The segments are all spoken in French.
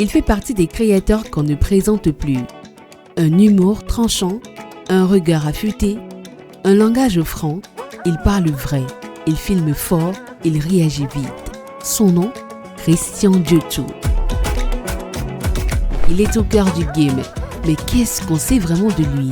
Il fait partie des créateurs qu'on ne présente plus. Un humour tranchant, un regard affûté, un langage franc, il parle vrai, il filme fort, il réagit vite. Son nom, Christian Dieutou. Il est au cœur du game, mais qu'est-ce qu'on sait vraiment de lui?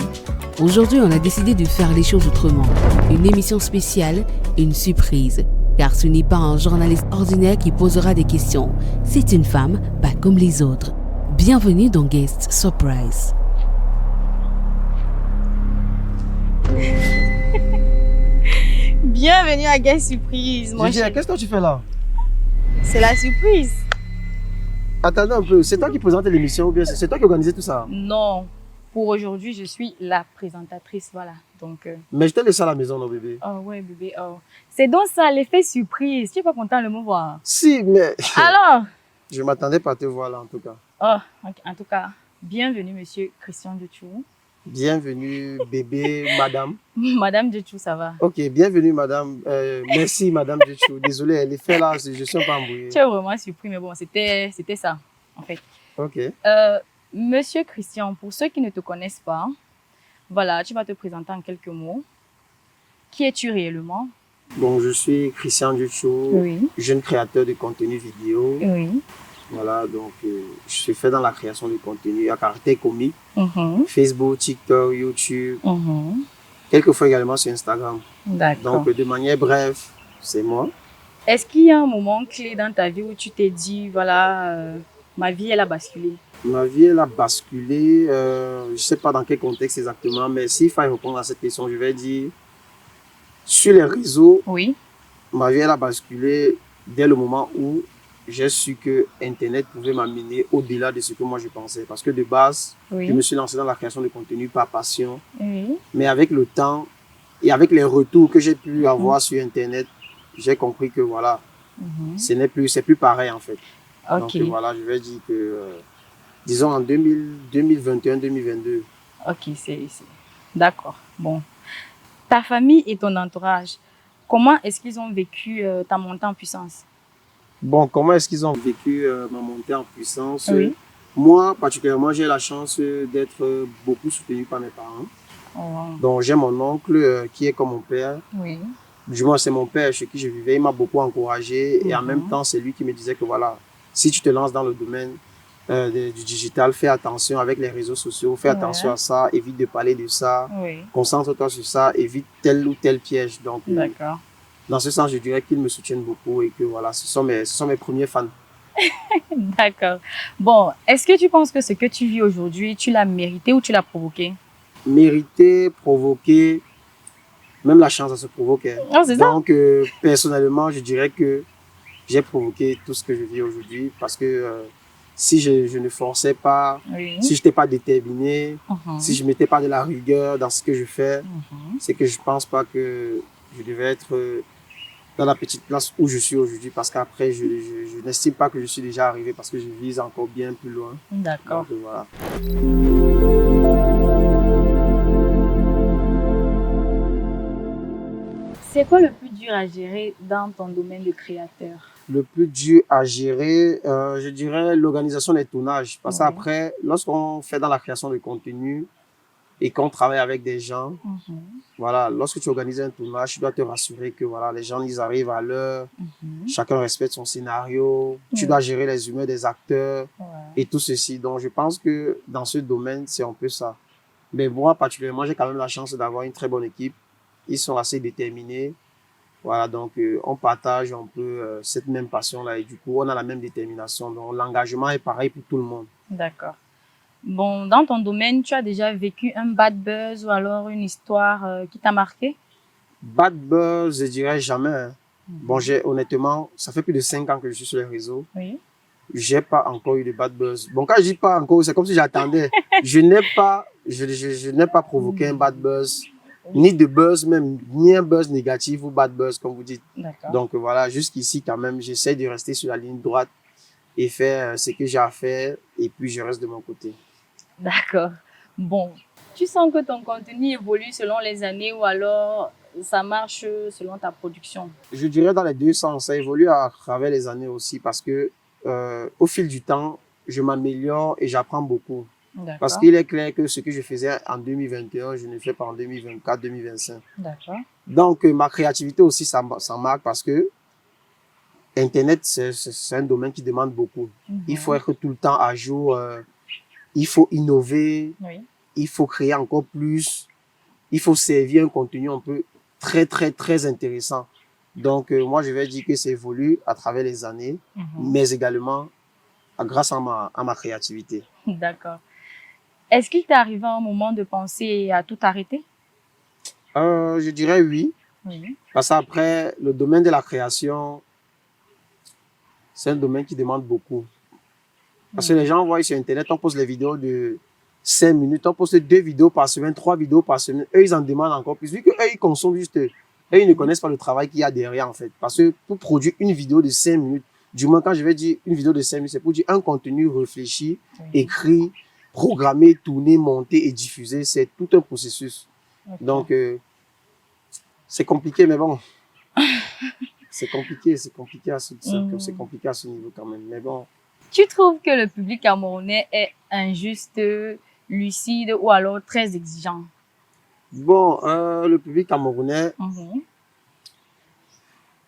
Aujourd'hui, on a décidé de faire les choses autrement. Une émission spéciale, une surprise. Car ce n'est pas un journaliste ordinaire qui posera des questions. C'est une femme, pas comme les autres. Bienvenue dans Guest Surprise. Bienvenue à Guest Surprise. Qu'est-ce que tu fais là? C'est la surprise. Attendez un peu, c'est toi qui présente l'émission ou bien c'est toi qui organise tout ça? Non, pour aujourd'hui, je suis la présentatrice, voilà. Donc, Mais je t'ai laissé à la maison, non, bébé? Oh ouais, bébé, oh. C'est donc ça, l'effet surprise. Tu n'es pas content de me voir? Si, mais... Alors? Je m'attendais pas à te voir là, en tout cas. Oh, en tout cas, bienvenue, monsieur Christian Dieutou. Bienvenue, bébé, madame. Madame Dieutou, ça va? Ok, bienvenue, madame. Merci, madame Dieutou. Désolé, l'effet là, je suis un peu embrouillé. Tu es vraiment surpris, mais bon, c'était ça, en fait. Ok. Monsieur Christian, pour ceux qui ne te connaissent pas, voilà, tu vas te présenter en quelques mots. Qui es-tu réellement? Bon, je suis Christian Dieutou, Oui. jeune créateur de contenu vidéo. Oui. Voilà, donc je suis fait dans la création de contenu à caractère comique. Mhm. Facebook, TikTok, YouTube. Mhm. Quelquefois également sur Instagram. D'accord. Donc, de manière brève, c'est moi. Est-ce qu'il y a un moment clé dans ta vie où tu t'es dit, voilà, ma vie, elle a basculé? Ma vie, elle a basculé. Je ne sais pas dans quel contexte exactement, mais s'il faut répondre à cette question, je vais dire, sur les réseaux, Oui. ma vie, elle a basculé dès le moment où j'ai su que Internet pouvait m'amener au-delà de ce que moi je pensais. Parce que de base, Oui. je me suis lancé dans la création de contenu par passion. Oui. Mais avec le temps et avec les retours que j'ai pu avoir sur Internet, j'ai compris que voilà, c'est plus pareil en fait. Ok. Donc voilà, je vais dire que, disons en 2021-2022. Ok, d'accord. Bon. Ta famille et ton entourage, comment est-ce qu'ils ont vécu ta montée en puissance? Bon, comment est-ce qu'ils ont vécu ma montée en puissance? Oui. Moi, particulièrement, j'ai la chance d'être beaucoup soutenu par mes parents. Oh. Donc, j'ai mon oncle qui est comme mon père. Oui. Du moins, c'est mon père chez qui je vivais. Il m'a beaucoup encouragé. Et en même temps, c'est lui qui me disait que voilà, si tu te lances dans le domaine du digital, fais attention avec les réseaux sociaux, fais attention à ça, évite de parler de ça, concentre-toi sur ça, évite tel ou tel piège. Donc, d'accord. Dans ce sens, je dirais qu'ils me soutiennent beaucoup et que voilà, ce sont mes premiers fans. D'accord. Bon, est-ce que tu penses que ce que tu vis aujourd'hui, tu l'as mérité ou tu l'as provoqué? Mérité, provoqué, même la chance à se provoquer. Oh, c'est ça? Donc, personnellement, je dirais que j'ai provoqué tout ce que je vis aujourd'hui parce que si je ne forçais pas, si je n'étais pas déterminé, si je ne mettais pas de la rigueur dans ce que je fais, c'est que je ne pense pas que je devais être dans la petite place où je suis aujourd'hui parce qu'après, je n'estime pas que je suis déjà arrivé parce que je vise encore bien plus loin. D'accord. Donc, voilà. C'est quoi le plus dur à gérer dans ton domaine de créateur? Le plus dur à gérer, je dirais l'organisation des tournages. Parce qu'après, lorsqu'on fait dans la création de contenu et qu'on travaille avec des gens, voilà, lorsque tu organises un tournage, tu dois te rassurer que voilà, les gens ils arrivent à l'heure, chacun respecte son scénario, tu dois gérer les humeurs des acteurs et tout ceci. Donc, je pense que dans ce domaine, c'est un peu ça. Mais moi, particulièrement, j'ai quand même la chance d'avoir une très bonne équipe. Ils sont assez déterminés. Voilà, donc on partage un peu cette même passion-là et du coup, on a la même détermination. Donc, l'engagement est pareil pour tout le monde. D'accord. Bon, dans ton domaine, tu as déjà vécu un bad buzz ou alors une histoire qui t'a marqué? Bad buzz, je dirais jamais. Hein. Bon, honnêtement, ça fait plus de 5 ans que je suis sur les réseaux. Oui. J'ai pas encore eu de bad buzz. Bon, quand je dis pas encore, c'est comme si j'attendais. je n'ai pas provoqué un bad buzz. Ni de buzz même, ni un buzz négatif ou bad buzz comme vous dites. Donc voilà, jusqu'ici quand même, j'essaie de rester sur la ligne droite et faire ce que j'ai à faire et puis je reste de mon côté. D'accord. Bon, tu sens que ton contenu évolue selon les années ou alors ça marche selon ta production? Je dirais dans les deux sens, ça évolue à travers les années aussi parce que au fil du temps, je m'améliore et j'apprends beaucoup. Parce D'accord. qu'il est clair que ce que je faisais en 2021, je ne le fais pas en 2024, 2025. D'accord. Donc, ma créativité aussi, ça marque parce que Internet, c'est un domaine qui demande beaucoup. Il faut être tout le temps à jour, il faut innover, Oui. il faut créer encore plus, il faut servir un contenu un peu très, très, très intéressant. Donc, moi, je vais dire que c'est évolue à travers les années, mais également grâce à ma créativité. D'accord. Est-ce qu'il t'est arrivé un moment de penser à tout arrêter? Je dirais oui, Oui. parce qu'après, le domaine de la création, c'est un domaine qui demande beaucoup. Parce que les gens voient sur Internet, on poste les vidéos de 5 minutes, on poste 2 vidéos par semaine, 3 vidéos par semaine. Eux, ils en demandent encore plus. Vu qu'eux, ils consomment juste, eux, ils ne connaissent pas le travail qu'il y a derrière, en fait. Parce que pour produire une vidéo de 5 minutes, du moins, quand je vais dire une vidéo de 5 minutes, c'est pour dire un contenu réfléchi, écrit, programmé, tourné, monté et diffusé. C'est tout un processus. Okay. Donc, c'est compliqué, mais bon. c'est compliqué à c'est compliqué à ce niveau quand même. Mais bon. Tu trouves que le public camerounais est injuste, lucide ou alors très exigeant? Bon, le public camerounais,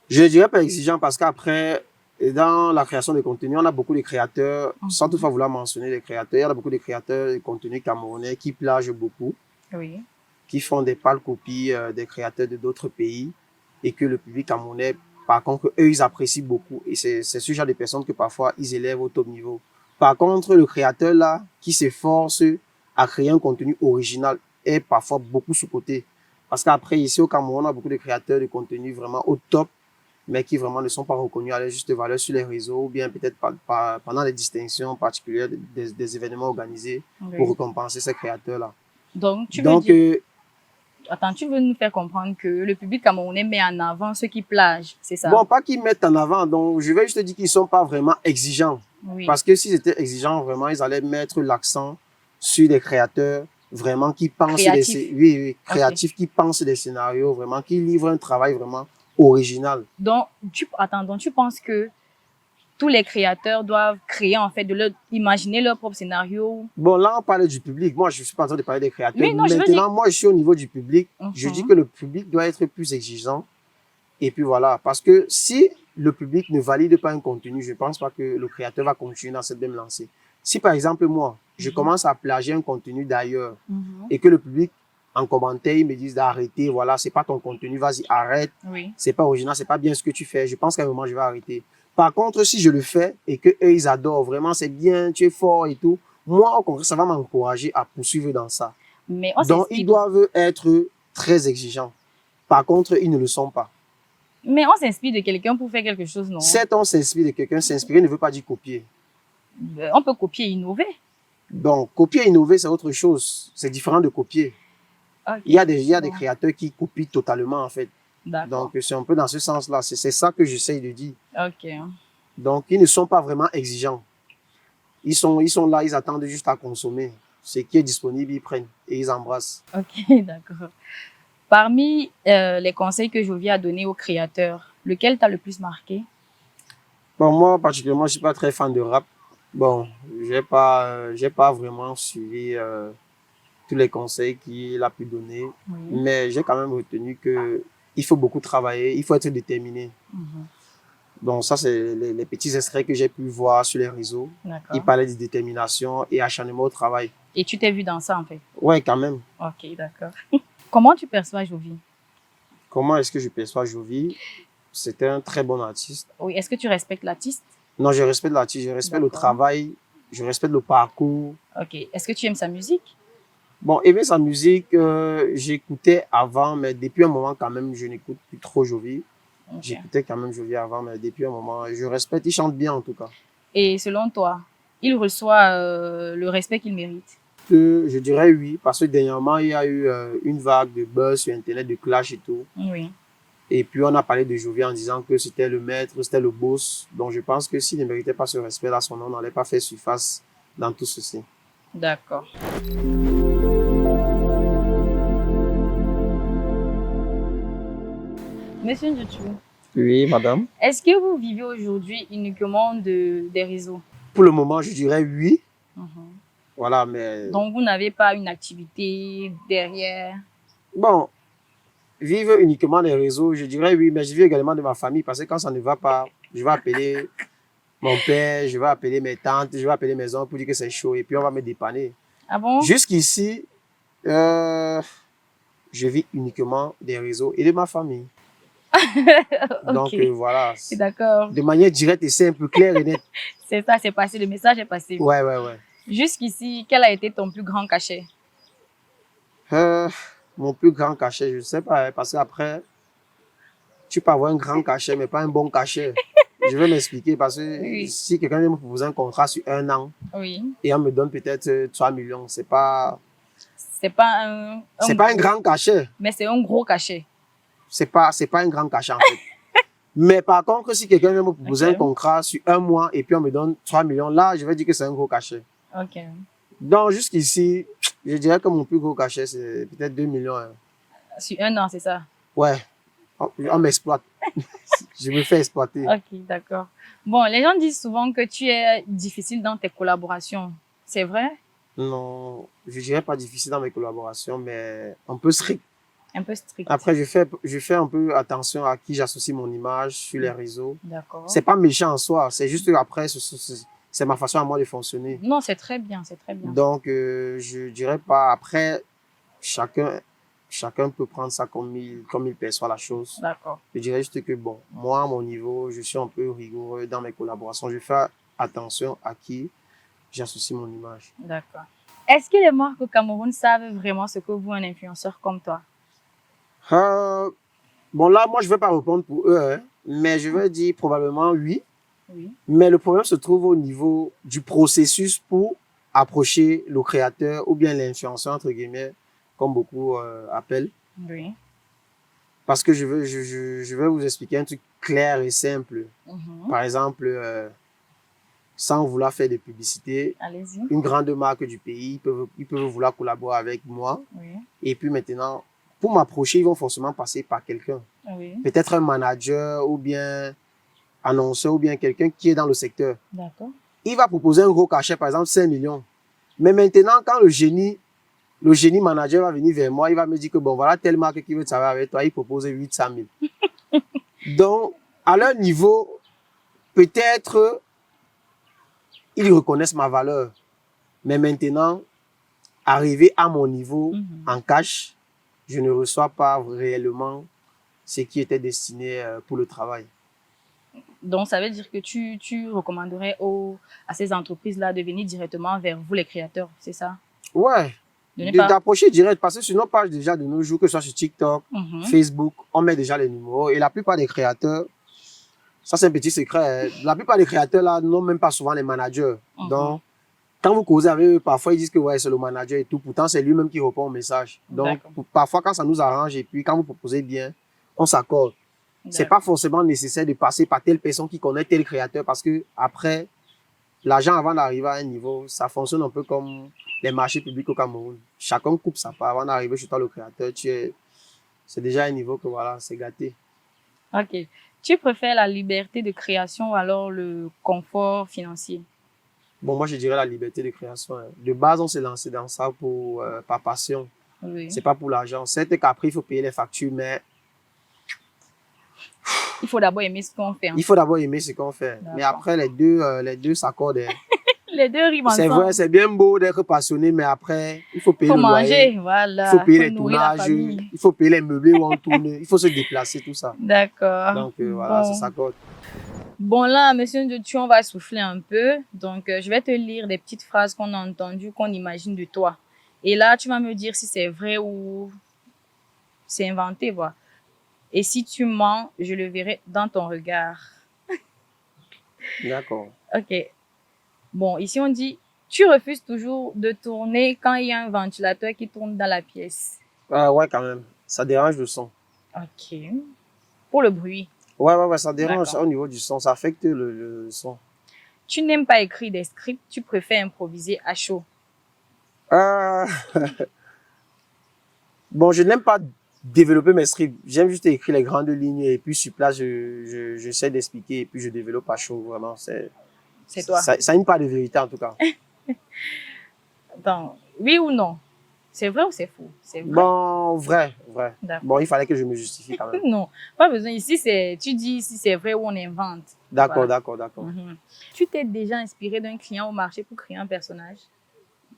je ne dirais pas exigeant parce qu'après, dans la création de contenu, on a beaucoup de créateurs, sans toutefois vouloir mentionner les créateurs, il y a beaucoup de créateurs de contenu camerounais qui plagent beaucoup, oui, qui font des pâles copies des créateurs de d'autres pays et que le public camerounais, par contre, eux, ils apprécient beaucoup. Et c'est ce genre de personnes que parfois, ils élèvent au top niveau. Par contre, le créateur là, qui s'efforce à créer un contenu original, est parfois beaucoup sous-coté. Parce qu'après, ici au Cameroun, on a beaucoup de créateurs de contenu vraiment au top, mais qui vraiment ne sont pas reconnus à leur juste valeur sur les réseaux, ou bien peut-être pendant les distinctions particulières des événements organisés pour récompenser ces créateurs-là. Donc, tu veux dire... Attends, tu veux nous faire comprendre que le public camerounais met en avant ceux qui plagent, c'est ça? Bon, pas qu'ils mettent en avant, donc je vais juste te dire qu'ils ne sont pas vraiment exigeants. Oui. Parce que s'ils étaient exigeants, vraiment, ils allaient mettre l'accent sur des créateurs vraiment qui pensent créatifs, qui pensent des scénarios, vraiment, qui livrent un travail vraiment original. Donc, tu penses que tous les créateurs doivent créer, en fait, imaginer leur propre scénario? Bon, là, on parle du public. Moi, je ne suis pas en train de parler des créateurs. Mais non, maintenant, moi, je suis au niveau du public. Je dis que le public doit être plus exigeant. Et puis voilà. Parce que si le public ne valide pas un contenu, je ne pense pas que le créateur va continuer dans cette même lancée. Si, par exemple, moi, je commence à plagier un contenu d'ailleurs et que le public, en commentaire, ils me disent d'arrêter, voilà, c'est pas ton contenu, vas-y, arrête. Oui. C'est pas original, c'est pas bien ce que tu fais. Je pense qu'à un moment, je vais arrêter. Par contre, si je le fais et que eux, ils adorent, vraiment, c'est bien, tu es fort et tout, moi, au contraire, ça va m'encourager à poursuivre dans ça. Mais donc, ils doivent être très exigeants. Par contre, ils ne le sont pas. Mais on s'inspire de quelqu'un pour faire quelque chose, non? Certes, on s'inspire de quelqu'un. S'inspirer ne veut pas dire copier. On peut copier et innover. Donc, copier et innover, c'est autre chose. C'est différent de copier. Okay. Il y a des créateurs qui copient totalement, en fait. Donc, c'est un peu dans ce sens-là. C'est ça que j'essaye de dire. Ok. Donc, ils ne sont pas vraiment exigeants. Ils sont là, ils attendent juste à consommer. Ce qui est disponible, ils prennent et ils embrassent. Ok, d'accord. Parmi les conseils que Jovi a donnés aux créateurs, lequel t'a le plus marqué? Bon, moi, particulièrement, je ne suis pas très fan de rap. Bon, j'ai pas vraiment suivi tous les conseils qu'il a pu donner. Oui. Mais j'ai quand même retenu qu'il faut beaucoup travailler, il faut être déterminé. Donc ça, c'est les petits extraits que j'ai pu voir sur les réseaux. Il parlait de détermination et acharnement au travail. Et tu t'es vu dans ça, en fait? Oui, quand même. Ok, d'accord. Comment tu perçois Jovi? Comment est-ce que je perçois Jovi? C'est un très bon artiste. Oui, est-ce que tu respectes l'artiste? Non, je respecte l'artiste, je respecte le travail, je respecte le parcours. Ok, est-ce que tu aimes sa musique? Bon, aimer sa musique, j'écoutais avant, mais depuis un moment quand même, je n'écoute plus trop Jovi. Okay. J'écoutais quand même Jovi avant, mais depuis un moment, je respecte, il chante bien en tout cas. Et selon toi, il reçoit le respect qu'il mérite? Je dirais oui, parce que dernièrement, il y a eu une vague de buzz sur Internet, de clash et tout. Oui. Et puis, on a parlé de Jovi en disant que c'était le maître, c'était le boss. Donc, je pense que s'il ne méritait pas ce respect-là, son nom n'allait pas faire surface dans tout ceci. D'accord. Monsieur Ndjoutou. Oui, madame. Est-ce que vous vivez aujourd'hui uniquement des réseaux? Pour le moment, je dirais oui. Mhm. Voilà, mais Donc, vous n'avez pas une activité derrière? bon, vivre uniquement des réseaux, je dirais oui, mais je vis également de ma famille parce que quand ça ne va pas, je vais appeler mon père, je vais appeler mes tantes, je vais appeler mes oncles pour dire que c'est chaud et puis on va me dépanner. Ah bon? Jusqu'ici, je vis uniquement des réseaux et de ma famille. Donc Ok, voilà, d'accord. de manière directe et simple, claire et nette. C'est ça, c'est passé, le message est passé. Ouais, ouais, ouais. Jusqu'ici, quel a été ton plus grand cachet? Euh, Mon plus grand cachet, je ne sais pas, hein, parce qu'après, tu peux avoir un grand cachet, mais pas un bon cachet. Je vais m'expliquer parce que Oui, si quelqu'un vient me proposer un contrat sur 1 an oui. et on me donne peut-être 3 millions, c'est pas C'est un gros, grand cachet. mais c'est un gros cachet. C'est pas un grand cachet en fait. Mais par contre, si quelqu'un vient me proposer un Ok, contrat sur 1 mois et puis on me donne 3 millions, là, je vais dire que c'est un gros cachet. ok. Donc jusqu'ici, je dirais que mon plus gros cachet, c'est peut-être 2 millions. Hein. Sur 1 an, c'est ça? Ouais, on m'exploite. Je me fais exploiter. Ok, d'accord. Bon, les gens disent souvent que tu es difficile dans tes collaborations. C'est vrai? Non, je dirais pas difficile dans mes collaborations, mais un peu strict. Un peu strict. Après, je fais un peu attention à qui j'associe mon image sur les réseaux. D'accord. C'est pas méchant en soi, c'est juste que après, c'est ma façon à moi de fonctionner. Non, c'est très bien, c'est très bien. Donc, je dirais pas. Après, chacun peut prendre ça comme il perçoit la chose. D'accord. Je dirais juste que, bon, moi, à mon niveau, je suis un peu rigoureux dans mes collaborations. Je fais attention à qui j'associe mon image. D'accord. Est-ce que les marques au Cameroun savent vraiment ce que vaut un influenceur comme toi? Bon, là, moi, je vais pas répondre pour eux, hein, mais je vais dire probablement oui. Oui. Mais le problème se trouve au niveau du processus pour approcher le créateur ou bien l'influenceur, entre guillemets, comme beaucoup appellent. Oui. Parce que je vais vous expliquer un truc clair et simple. Mhm. Par exemple, sans vouloir faire de publicité, Allez-y. une grande marque du pays, ils peuvent vouloir collaborer avec moi. Oui. Et puis maintenant, pour m'approcher, ils vont forcément passer par quelqu'un. Oui. Peut-être un manager ou bien annonceur ou bien quelqu'un qui est dans le secteur. D'accord. Il va proposer un gros cachet, par exemple 5 millions. Mais maintenant, quand le génie manager va venir vers moi, il va me dire que bon, voilà telle marque qui veut travailler avec toi, il propose 800 000. Donc, à leur niveau, peut-être ils reconnaissent ma valeur. Mais maintenant, arrivé à mon niveau en cash, je ne reçois pas réellement ce qui était destiné pour le travail. Donc, ça veut dire que tu recommanderais à ces entreprises-là de venir directement vers vous, les créateurs, c'est ça? Ouais, d'approcher direct, parce que sur nos pages déjà de nos jours, que ce soit sur TikTok, Facebook, on met déjà les numéros et la plupart des créateurs, ça c'est un petit secret, hein, la plupart des créateurs là n'ont même pas souvent les managers. Donc, quand vous causez avec eux, parfois ils disent que ouais, c'est le manager et tout, pourtant c'est lui-même qui répond au message. Donc, parfois quand ça nous arrange et puis quand vous proposez bien, on s'accorde. C'est pas forcément nécessaire de passer par telle personne qui connaît tel créateur parce que après, l'argent avant d'arriver à un niveau, ça fonctionne un peu comme les marchés publics au Cameroun. Chacun coupe sa part avant d'arriver chez toi, le créateur. C'est déjà un niveau que voilà, c'est gâté. Ok. Tu préfères la liberté de création ou alors le confort financier? Bon, moi, je dirais la liberté de création. Hein. De base, on s'est lancé dans ça par passion. Oui. C'est pas pour l'argent. C'est qu'après, il faut payer les factures, mais il faut d'abord aimer ce qu'on fait. Hein. Il faut d'abord aimer ce qu'on fait. Mais après, les deux s'accordent. Hein. Les deux riment ensemble. C'est vrai, c'est bien beau d'être passionné, mais après, il faut payer le loyer. Voilà. Il faut payer les tournages, il faut payer les meublés où on tourne, il faut se déplacer, tout ça. D'accord. Donc voilà, ça s'accorde. Bon là, monsieur Ndiotu, on va souffler un peu. Donc, je vais te lire des petites phrases qu'on a entendues, qu'on imagine de toi. Et là, tu vas me dire si c'est vrai ou c'est inventé, voilà. Et si tu mens, je le verrai dans ton regard. D'accord. Ok. Bon, ici on dit, tu refuses toujours de tourner quand il y a un ventilateur qui tourne dans la pièce. Ouais, quand même. Ça dérange le son. Ok. Pour le bruit. Ouais, ça dérange au niveau du son. Ça affecte le son. Tu n'aimes pas écrire des scripts, tu préfères improviser à chaud. Bon, je n'aime pas développer mes scripts. J'aime juste écrire les grandes lignes et puis sur place, j'essaie d'expliquer et puis je développe à chaud. Vraiment, c'est toi. Ça a une part de vérité, en tout cas. Attends, oui ou non? C'est vrai ou c'est faux? C'est vrai. Bon, vrai. D'accord. Bon, il fallait que je me justifie quand même. Non, pas besoin. Ici, tu dis si c'est vrai ou on invente. D'accord, Voilà. d'accord. Mhm. Tu t'es déjà inspiré d'un client au marché pour créer un personnage?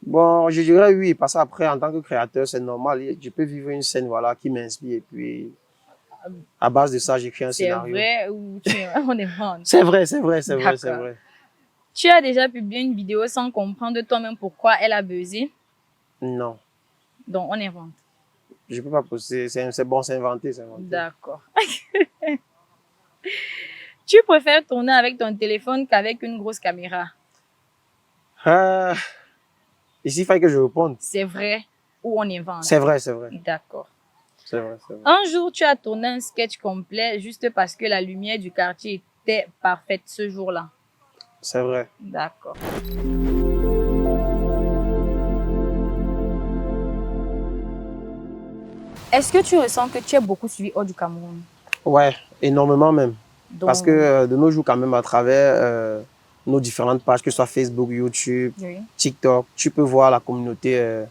Bon, je dirais oui, parce qu'après, en tant que créateur, c'est normal. Je peux vivre une scène, voilà, qui m'inspire. Et puis, à base de ça, j'écris un C'est scénario. vrai ou on invente? C'est vrai. D'accord. Tu as déjà publié une vidéo sans comprendre toi-même pourquoi elle a buzzé? Non, Donc, on invente. je peux pas poster. C'est bon, c'est inventé. D'accord. Tu préfères tourner avec ton téléphone qu'avec une grosse caméra? Ici, il fallait que je réponde. C'est vrai ou on invente? C'est vrai. D'accord. C'est vrai. Un jour, tu as tourné un sketch complet juste parce que la lumière du quartier était parfaite ce jour-là. C'est vrai. D'accord. Est-ce que tu ressens que tu es beaucoup suivi hors du Cameroun? Ouais, énormément même. Donc, Parce que de nos jours, quand même, à travers nos différentes pages, que ce soit Facebook, YouTube, oui. TikTok, tu peux voir la communauté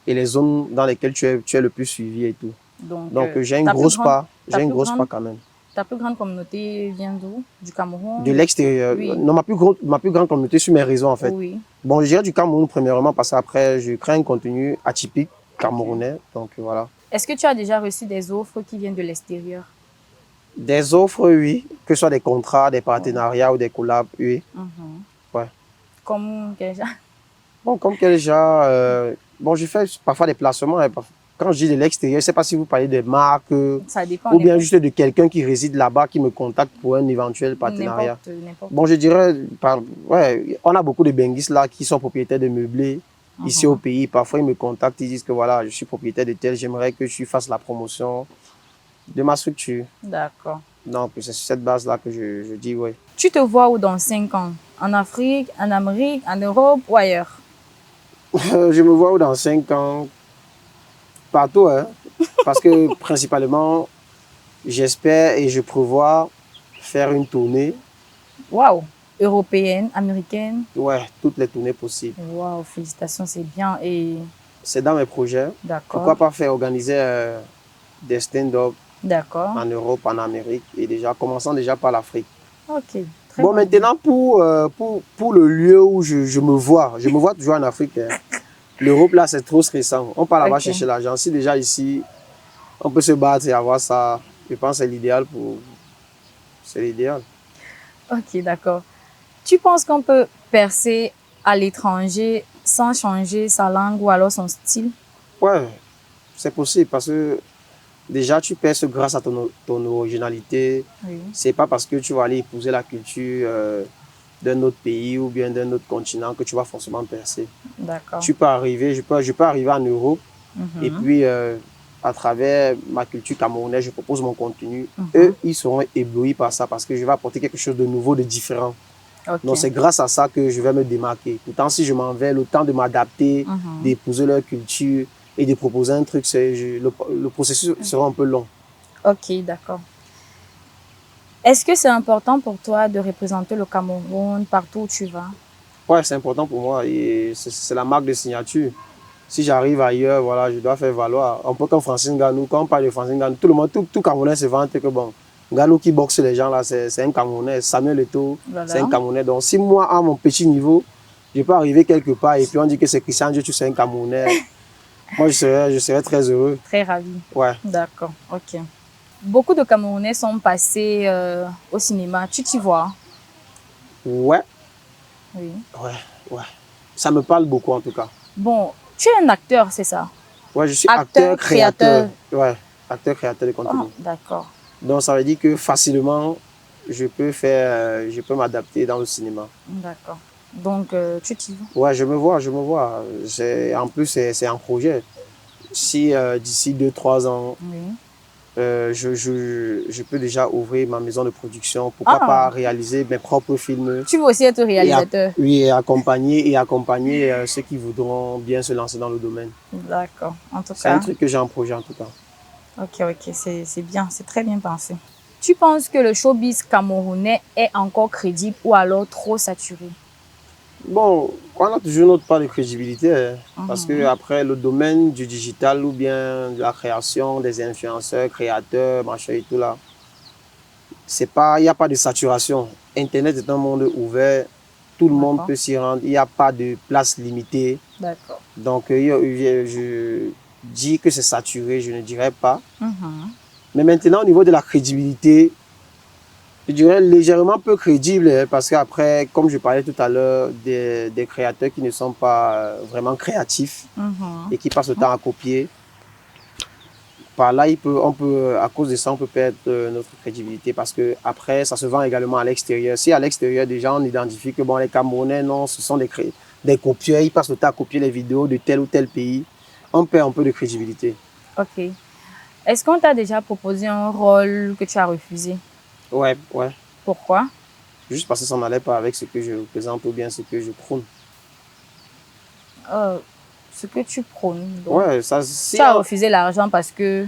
et les zones dans lesquelles tu es le plus suivi et tout. Donc j'ai une grosse part. J'ai une grosse part quand même. Ta plus grande communauté vient d'où? Du Cameroun? De l'extérieur. Oui. Non, ma plus grande communauté sur mes réseaux, en fait. Oui. Bon, je dirais du Cameroun, premièrement, parce qu'après, je crée un contenu atypique camerounais. Donc, voilà. Est-ce que tu as déjà reçu des offres qui viennent de l'extérieur? Des offres, oui. Que ce soit des contrats, des partenariats ou des collabs, oui. Ouais. Comme quel genre? Bon, comme quel genre bon, je fais parfois des placements. Quand je dis de l'extérieur, je ne sais pas si vous parlez des marques Ça dépend. ou bien juste de quelqu'un qui réside là-bas qui me contacte pour un éventuel partenariat. N'importe. Bon, je dirais, ouais, on a beaucoup de benguistes là qui sont propriétaires de meublés ici au pays. Parfois, ils me contactent, ils disent que voilà, je suis propriétaire de tel, j'aimerais que tu fasses la promotion de ma structure. D'accord. Donc, c'est sur cette base-là que je dis oui. Tu te vois où dans 5 ans? En Afrique, en Amérique, en Europe ou ailleurs? Je me vois où dans 5 ans? Partout, hein. Parce que principalement, j'espère et je prévois faire une tournée. Waouh! Européenne, américaine? Ouais, toutes les tournées possibles. Waouh, félicitations, c'est bien. Et c'est dans mes projets. d'accord. Pourquoi pas faire organiser des stand-up d'accord. en Europe, en Amérique et déjà, commençant déjà par l'Afrique. Ok. Bon, maintenant, pour le lieu où je me vois toujours en Afrique. Hein. L'Europe, là, c'est trop stressant. On part là-bas chercher l'argent. Si déjà ici, on peut se battre et avoir ça, je pense que c'est l'idéal pour... C'est l'idéal. Ok, d'accord. Tu penses qu'on peut percer à l'étranger sans changer sa langue ou alors son style? Ouais, c'est possible parce que déjà, tu perces grâce à ton originalité. Oui. C'est pas parce que tu vas aller épouser la culture d'un autre pays ou bien d'un autre continent que tu vas forcément percer. D'accord. Tu peux arriver, je peux arriver en Europe et puis à travers ma culture camerounaise, je propose mon contenu. Eux, ils seront éblouis par ça parce que je vais apporter quelque chose de nouveau, de différent. Okay. Donc c'est grâce à ça que je vais me démarquer. Pourtant, si je m'en vais, le temps de m'adapter, d'épouser leur culture et de proposer un truc, le processus sera un peu long. Ok, d'accord. Est-ce que c'est important pour toi de représenter le Cameroun partout où tu vas? Ouais, c'est important pour moi et c'est la marque de signature. Si j'arrive ailleurs, voilà, je dois faire valoir. Un peu comme Francine Ngannou, quand on parle de Francine Ngannou, tout le monde, tout Camerounais se vante que bon, Ngannou qui boxe les gens là, c'est un Camerounais. Samuel Eto'o, c'est un Camerounais. Donc si moi, à mon petit niveau, je peux arriver quelque part et puis on dit que c'est Christian Dieu, tu es un Camerounais, moi je serais très heureux. Très ravi. Ouais. D'accord, ok. Beaucoup de Camerounais sont passés au cinéma. Tu t'y vois? Ouais. Oui. Ouais. Ça me parle beaucoup en tout cas. Bon, tu es un acteur, c'est ça? Ouais, je suis acteur, créateur. Ouais, acteur, créateur de contenu. Oh, d'accord. Donc ça veut dire que facilement, je peux m'adapter dans le cinéma. D'accord. Donc tu t'y vois? Ouais, je me vois. En plus, c'est un projet. Si d'ici 2-3 ans, oui. Je peux déjà ouvrir ma maison de production. Pourquoi pas réaliser mes propres films. Tu veux aussi être réalisateur? Oui, et accompagner ceux qui voudront bien se lancer dans le domaine. D'accord. En tout cas. C'est un truc que j'ai en projet en tout cas. Ok, c'est bien, c'est très bien pensé. Tu penses que le showbiz camerounais est encore crédible ou alors trop saturé? Bon, on a toujours notre part de crédibilité, hein, parce que Mhm. après le domaine du digital ou bien de la création des influenceurs, créateurs, machin et tout là, c'est pas, il n'y a pas de saturation. Internet est un monde ouvert, tout le monde D'accord, peut s'y rendre, il n'y a pas de place limitée. d'accord. Donc, je dis que c'est saturé, je ne dirais pas. Mhm. Mais maintenant, au niveau de la crédibilité, je dirais légèrement peu crédible, hein, parce qu'après, comme je parlais tout à l'heure, des créateurs qui ne sont pas vraiment créatifs Mhm. et qui passent le temps à copier, par là, on peut, à cause de ça, on peut perdre notre crédibilité parce que après, ça se vend également à l'extérieur. Si à l'extérieur, déjà, on identifie que bon, les Camerounais, non, ce sont des copieurs, ils passent le temps à copier les vidéos de tel ou tel pays, on perd un peu de crédibilité. Ok. Est-ce qu'on t'a déjà proposé un rôle que tu as refusé? Ouais, ouais. Pourquoi? Juste parce que ça n'allait pas avec ce que je représente ou bien ce que je prône. Euh, Ce que tu prônes. Donc, Ouais, ça, tu as refusé l'argent parce que...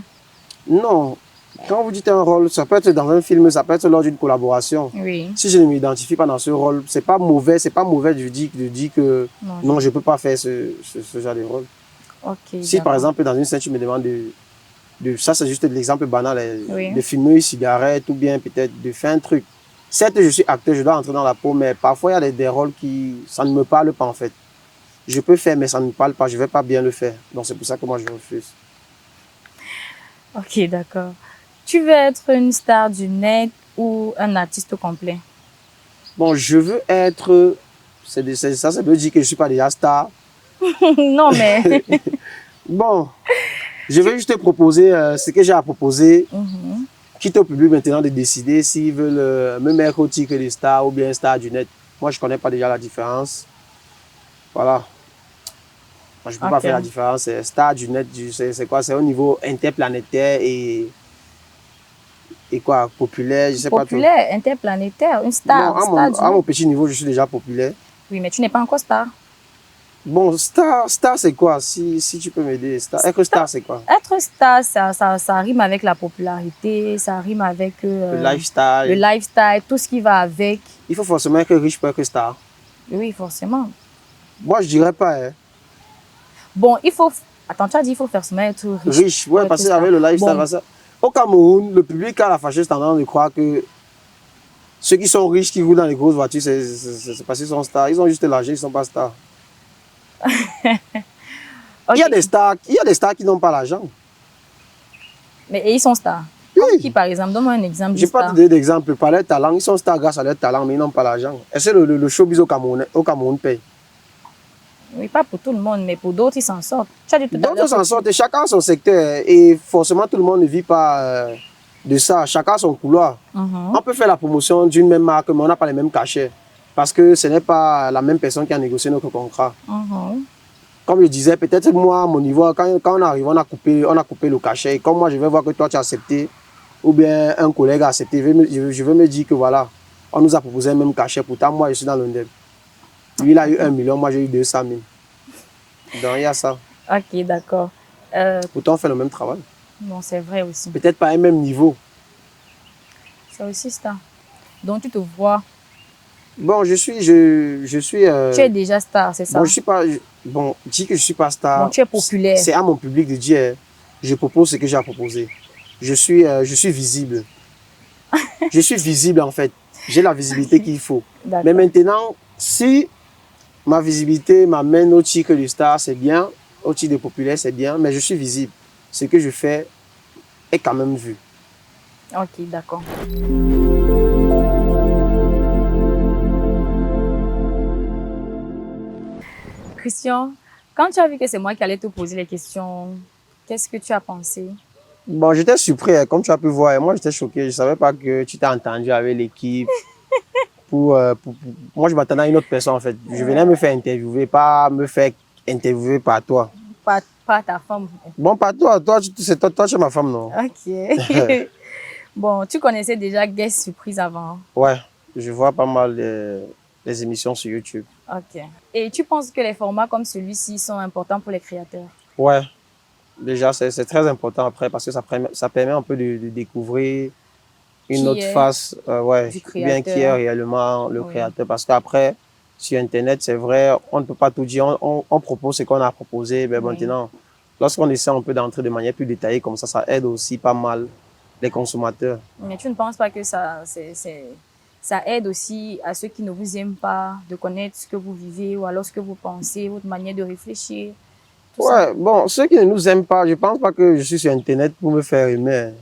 non, quand vous dites un rôle, ça peut être dans un film, ça peut être lors d'une collaboration. Oui. Si je ne m'identifie pas dans ce rôle, c'est pas mauvais, je dis que Non, non, je peux pas faire ce genre de rôle. Ok, Si par d'accord. exemple dans une scène, tu me demandes ça c'est juste l'exemple banal, Oui. de fumer une cigarette ou bien peut-être de faire un truc. Certes, je suis acteur, je dois entrer dans la peau, mais parfois il y a des rôles ça ne me parle pas en fait. Je peux faire, mais ça ne me parle pas, je vais pas bien le faire. Donc c'est pour ça que moi je refuse. Ok, d'accord. Tu veux être une star du net ou un artiste complet? Bon, je veux être, ça veut dire que je suis pas déjà star. Non, mais... Bon, je vais juste te proposer ce que j'ai à proposer. Mhm. Quitte au public maintenant de décider s'ils veulent me mettre au titre de star ou bien star du net. Moi, je connais pas déjà la différence. Voilà. Moi, je peux pas Ok. faire la différence. Star du net, c'est quoi? C'est au niveau interplanétaire et quoi? Populaire, je sais pas trop. Populaire, interplanétaire, une Bon, star, star du à mon net. petit niveau, je suis déjà populaire. Oui, mais tu n'es pas encore star. Bon, star c'est quoi? Si tu peux m'aider. Être star, c'est quoi? Être star, ça rime avec la popularité, ça rime avec Le le lifestyle. lifestyle, tout ce qui va avec. Il faut forcément être riche pour être star. Oui, forcément. Moi, je dirais pas, hein. Bon, il faut... Attends, tu as dit il faut forcément être riche Riche, pour ouais, être parce star. qu'avec le lifestyle, Bon, au Cameroun, le public a la fâcheuse tendance de croire que ceux qui sont riches, qui roulent dans les grosses voitures, c'est parce qu'ils sont stars. Ils ont juste l'argent, ils ne sont pas stars. ok. Il y a des stars qui n'ont pas l'argent. Mais et ils sont stars. Comme Oui. qui, par exemple? Donne-moi un exemple Je de ne vais pas te star. donner d'exemple. Par leur talent, ils sont stars grâce à leur talent, mais ils n'ont pas l'argent. Est-ce que le showbiz au Cameroun paye? Oui, pas pour tout le monde, mais pour d'autres, ils s'en sortent. Tu as dit tout à l'heure D'autres s'en que sortent, chacun son secteur. Et forcément, tout le monde ne vit pas de ça. Chacun son couloir. Mhm. On peut faire la promotion d'une même marque, mais on n'a pas les mêmes cachets. Parce que ce n'est pas la même personne qui a négocié notre contrat. Mhm. Comme je disais, peut-être moi, à mon niveau, quand on arrive, on a coupé le cachet. Et comme moi, je vais voir que toi, tu as accepté, ou bien un collègue a accepté, je vais me dire que voilà, on nous a proposé un même cachet. Pourtant, moi, je suis dans l'indep. Lui, il a eu 1 million, moi, j'ai eu 200 000. Donc, il y a ça. Ok, d'accord. Pourtant, on fait le même travail. Bon, c'est vrai aussi. Peut-être pas un même niveau. C'est aussi star. Donc, tu te vois. Bon, je suis. Tu es déjà star, c'est ça? Bon, je suis pas. Bon, dis que je suis pas star. Bon, tu es populaire. C'est à mon public de dire, je propose ce que j'ai à proposer. Je suis visible. Je suis visible en fait. J'ai la visibilité qu'il faut. D'accord. Mais maintenant, si ma visibilité m'amène au titre de star, c'est bien. Au titre de populaire, c'est bien. Mais je suis visible. Ce que je fais est quand même vu. Ok, d'accord. Christian, quand tu as vu que c'est moi qui allais te poser les questions, qu'est-ce que tu as pensé? Bon, j'étais surpris, hein, comme tu as pu voir. Moi, j'étais choqué. Je ne savais pas que tu t'es entendu avec l'équipe. Moi, je m'attendais à une autre personne, en fait. Je venais me faire interviewer, pas me faire interviewer par toi. Pas ta femme. Bon, par toi. Toi, tu es ma femme, non? Ok. Bon, tu connaissais déjà Guest Surprise avant. Ouais, je vois pas mal les émissions sur YouTube. Ok. Et tu penses que les formats comme celui-ci sont importants pour les créateurs? Ouais, déjà, c'est très important après parce que ça permet un peu de découvrir une Qui autre est face, ouais, du bien qui est créateur? réellement le Oui. créateur. Parce qu'après, sur Internet, c'est vrai, on ne peut pas tout dire. On propose ce qu'on a proposé. Mais maintenant, lorsqu'on essaie un peu d'entrer de manière plus détaillée, comme ça aide aussi pas mal les consommateurs. Mais tu ne penses pas que ça aide aussi à ceux qui ne vous aiment pas de connaître ce que vous vivez ou alors ce que vous pensez, votre manière de réfléchir? Ouais, bon, ceux qui ne nous aiment pas, je pense pas que je suis sur Internet pour me faire aimer.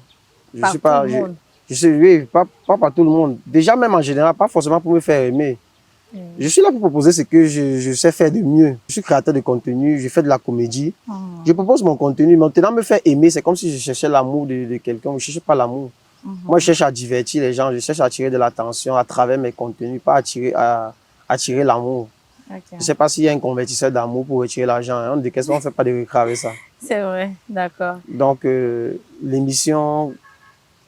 Je Par suis pas, tout le monde. je suis, oui, pas par tout le monde. Déjà, même en général, pas forcément pour me faire aimer. Je suis là pour proposer ce que je sais faire de mieux. Je suis créateur de contenu, je fais de la comédie. Je propose mon contenu. Maintenant, me faire aimer, c'est comme si je cherchais l'amour de quelqu'un. Je ne cherche pas l'amour. Moi, je cherche à divertir les gens, je cherche à attirer de l'attention à travers mes contenus, pas à attirer l'amour. Okay. Je ne sais pas s'il y a un convertisseur d'amour pour retirer l'argent. Hein. On décaisse, on ne fait pas de récré avec ça. C'est vrai, d'accord. Donc, l'émission,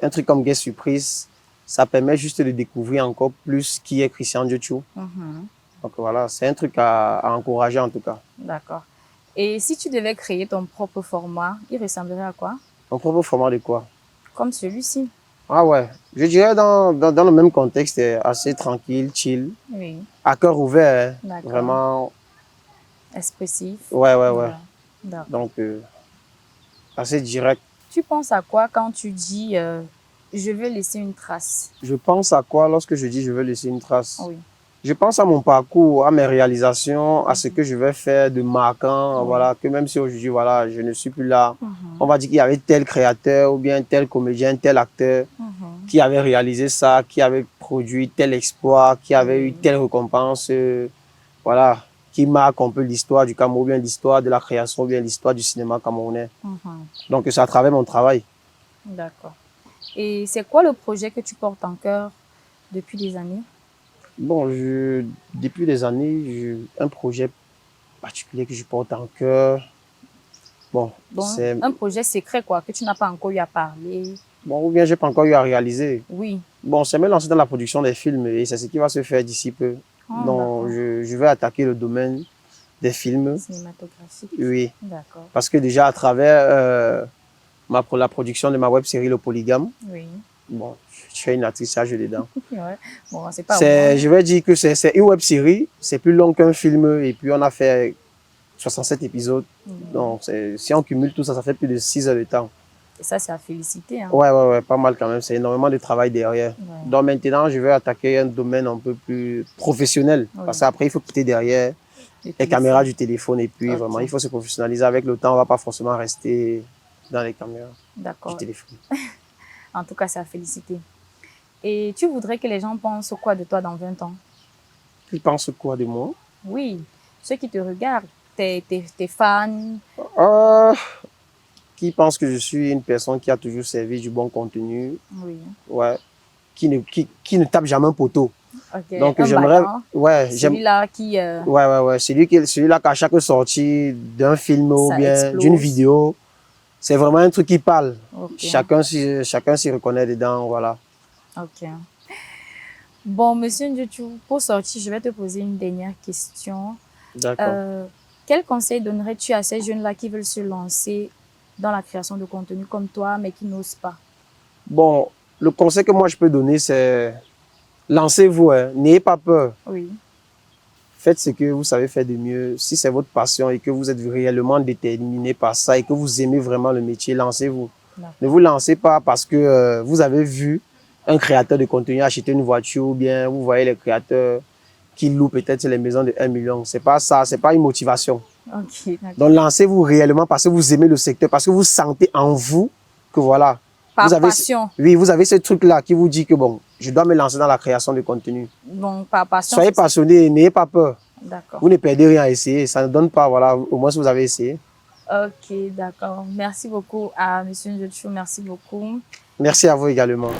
un truc comme Guest Surprise, ça permet juste de découvrir encore plus qui est Christian Dieutou. Donc voilà, c'est un truc à encourager en tout cas. D'accord. Et si tu devais créer ton propre format, il ressemblerait à quoi? Ton propre format de quoi? Comme celui-ci. Ah ouais, je dirais dans le même contexte, assez tranquille, chill, Oui. à cœur ouvert, D'accord. vraiment. Expressif. Ouais. D'accord. Donc, assez direct. Tu penses à quoi quand tu dis je veux laisser une trace? Je pense à quoi lorsque je dis je veux laisser une trace? Oui. Je pense à mon parcours, à mes réalisations, à ce que je vais faire de marquant, voilà, que même si aujourd'hui, voilà, je ne suis plus là, on va dire qu'il y avait tel créateur ou bien tel comédien, tel acteur qui avait réalisé ça, qui avait produit tel exploit, qui avait eu telle récompense, voilà, qui marque un peu l'histoire du Cameroun, ou bien l'histoire de la création, ou bien l'histoire du cinéma camerounais. Donc, c'est à travers mon travail. D'accord. Et c'est quoi le projet que tu portes en cœur depuis des années? Bon, depuis des années, un projet particulier que je porte en cœur. Bon, c'est un projet secret, quoi, que tu n'as pas encore eu à parler. Bon, ou bien j'ai pas encore eu à réaliser. Oui. Bon, c'est me lancer dans la production des films et c'est ce qui va se faire d'ici peu. Donc, je vais attaquer le domaine des films. Cinématographique. Oui. D'accord. Parce que déjà, à travers la production de ma web série Le Polygame, oui. Bon, je fais une attrissage dedans. Ouais. Bon, c'est pas vrai. Je vais dire que c'est une web série, c'est plus long qu'un film et puis on a fait 67 épisodes. Donc, si on cumule tout ça, ça fait plus de 6 heures de temps. Et ça, c'est à féliciter. Hein. Ouais, pas mal quand même. C'est énormément de travail derrière. Ouais. Donc maintenant, je vais attaquer un domaine un peu plus professionnel. Oui. Parce qu'après, il faut quitter derrière les caméras du téléphone et puis vraiment, il faut se professionnaliser. Avec le temps, on ne va pas forcément rester dans les caméras du téléphone. En tout cas, c'est à féliciter. Et tu voudrais que les gens pensent quoi de toi dans 20 ans? Ils pensent quoi de moi? Oui, ceux qui te regardent, tes fans. Qui pensent que je suis une personne qui a toujours servi du bon contenu. Oui. Ouais. Qui ne tape jamais un poteau. Okay. Donc j'aimerais. Ouais. Celui-là qui. Ouais. Celui-là qu'à chaque sortie d'un film ou bien d'une vidéo, c'est vraiment un truc qui parle. Okay. Chacun s'y reconnaît dedans, voilà. Ok. Bon, monsieur Dieutou, pour sortir, je vais te poser une dernière question. D'accord. Quel conseil donnerais-tu à ces jeunes-là qui veulent se lancer dans la création de contenu comme toi, mais qui n'osent pas? Bon, le conseil que moi je peux donner, c'est lancez-vous, hein. N'ayez pas peur. Oui. Faites ce que vous savez faire de mieux. Si c'est votre passion et que vous êtes réellement déterminé par ça et que vous aimez vraiment le métier, lancez-vous. Ne vous lancez pas parce que vous avez vu un créateur de contenu acheter une voiture ou bien vous voyez les créateurs qui louent peut-être les maisons de 1 million. C'est pas ça, c'est pas une motivation. Okay, donc lancez-vous réellement parce que vous aimez le secteur, parce que vous sentez en vous que voilà. Par passion. Oui, vous avez ce truc-là qui vous dit que bon, je dois me lancer dans la création de contenu. Donc, par passion. Soyez passionné, n'ayez pas peur. D'accord. Vous ne perdez rien à essayer, ça ne donne pas, voilà, au moins si vous avez essayé. Ok, d'accord. Merci beaucoup à M. Dieutou, merci beaucoup. Merci à vous également.